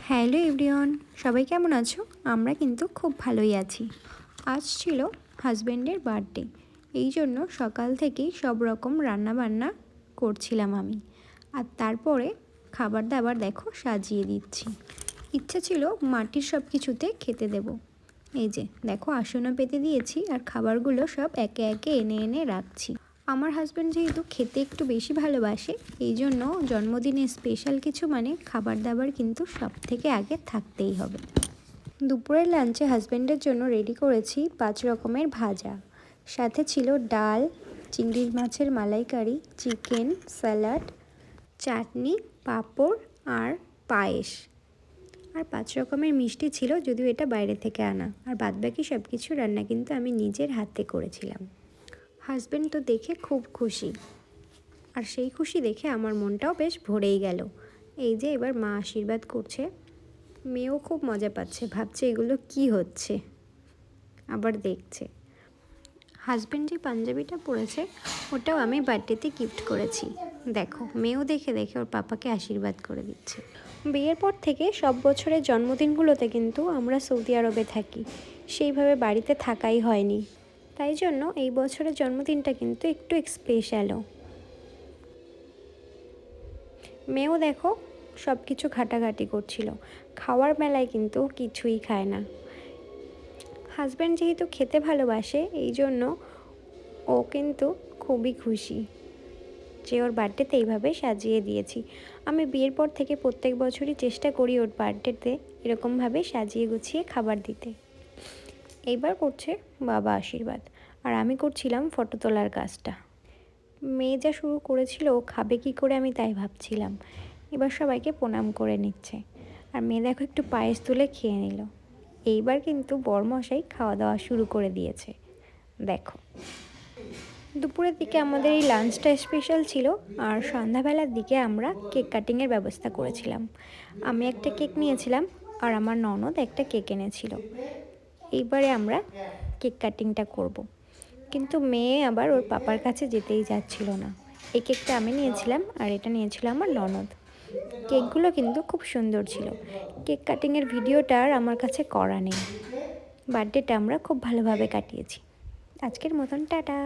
Hello everyone, সবাই কেমন আছো? আমরা কিন্তু খুব ভালোই আছি। আজ ছিল হাজব্যান্ডের বার্থডে, এই জন্য সকাল থেকেই সব রকম রান্নাবান্না করছিলাম আমি। আর তারপরে খাবার দাবার দেখো সাজিয়ে দিচ্ছি। ইচ্ছা ছিল মাটির সব কিছুতে খেতে দেব। এই যে দেখো আসনও পেতে দিয়েছি আর খাবারগুলো সব একে একে এনে এনে রাখছি। আমার হাজব্যান্ড যেহেতু খেতে একটু বেশি ভালোবাসে, এই জন্য জন্মদিনে স্পেশাল কিছু মানে খাবার দাবার কিন্তু সব থেকে আগে থাকতেই হবে। দুপুরের লাঞ্চে হাজব্যান্ডের জন্য রেডি করেছি 5 রকমের ভাজা, সাথে ছিল ডাল, চিংড়ি মাছের মালাইকারি, চিকেন, স্যালাড, চাটনি, পাঁপড় আর পায়েস। আর 5 রকমের মিষ্টি ছিল, যদিও এটা বাইরে থেকে আনা। আর বাদবাকি সব কিছু রান্না কিন্তু আমি নিজের হাতে করেছিলাম। হাজব্যান্ড তো দেখে খুব খুশি, আর সেই খুশি দেখে আমার মনটাও বেশ ভরেই গেল। এই যে এবার মা আশীর্বাদ করছে, মেয়েও খুব মজা পাচ্ছে, ভাবছে এগুলো কি হচ্ছে, আবার দেখছে। হাজব্যান্ড যে পাঞ্জাবিটা পরেছে ওটাও আমি বার্থডেতে গিফট করেছি। দেখো মেয়েও দেখে দেখে ওর পাপাকে আশীর্বাদ করে দিচ্ছে। বিয়ের পর থেকে সব বছরের জন্মদিনগুলোতে কিন্তু আমরা সৌদি আরবে থাকি, সেইভাবে বাড়িতে থাকাই হয়নি। তাই জন্য এই বছরের জন্মদিনটা কিন্তু একটু স্পেশালও। মেয়েও দেখো সব কিছু ঘাটাঘাটি করছিল, খাওয়ার বেলায় কিন্তু কিছুই খায় না। হাজব্যান্ড যেহেতু খেতে ভালোবাসে, এই জন্য ও কিন্তু খুবই খুশি যে ওর বার্থডেতে এইভাবে সাজিয়ে দিয়েছি। আমি বিয়ের পর থেকে প্রত্যেক বছরই চেষ্টা করি ওর বার্থডেতে এরকমভাবে সাজিয়ে গুছিয়ে খাবার দিতে। এইবার করছে বাবা আশীর্বাদ, আর আমি করছিলাম ফটো তোলার কাজটা। মেয়ে যা শুরু করেছিল ও খাবে কী করে আমি তাই ভাবছিলাম। এবার সবাইকে প্রণাম করে নিচ্ছে, আর মেয়ে দেখো একটু পায়েস তুলে খেয়ে নিল। এইবার কিন্তু বরমশাই খাওয়া দাওয়া শুরু করে দিয়েছে। দেখো দুপুরের দিকে আমাদের এই লাঞ্চটা স্পেশাল ছিল, আর সন্ধ্যাবেলার দিকে আমরা কেক কাটিংয়ের ব্যবস্থা করেছিলাম। আমি একটা কেক নিয়েছিলাম আর আমার ননদ একটা কেক এনেছিল। এইবারে আমরা কেক কাটিংটা করব। কিন্তু মেয়ে আবার ওর পাপার কাছে যেতেই যাচ্ছিল না। এই কেকটা আমি নিয়েছিলাম আর এটা নিয়েছিল আমার ননদ। কেকগুলো কিন্তু খুব সুন্দর ছিল। কেক কাটিংয়ের ভিডিওটা আর আমার কাছে করা নেই। বার্থডেটা আমরা খুব ভালোভাবে কাটিয়েছি। আজকের মতন টাটা।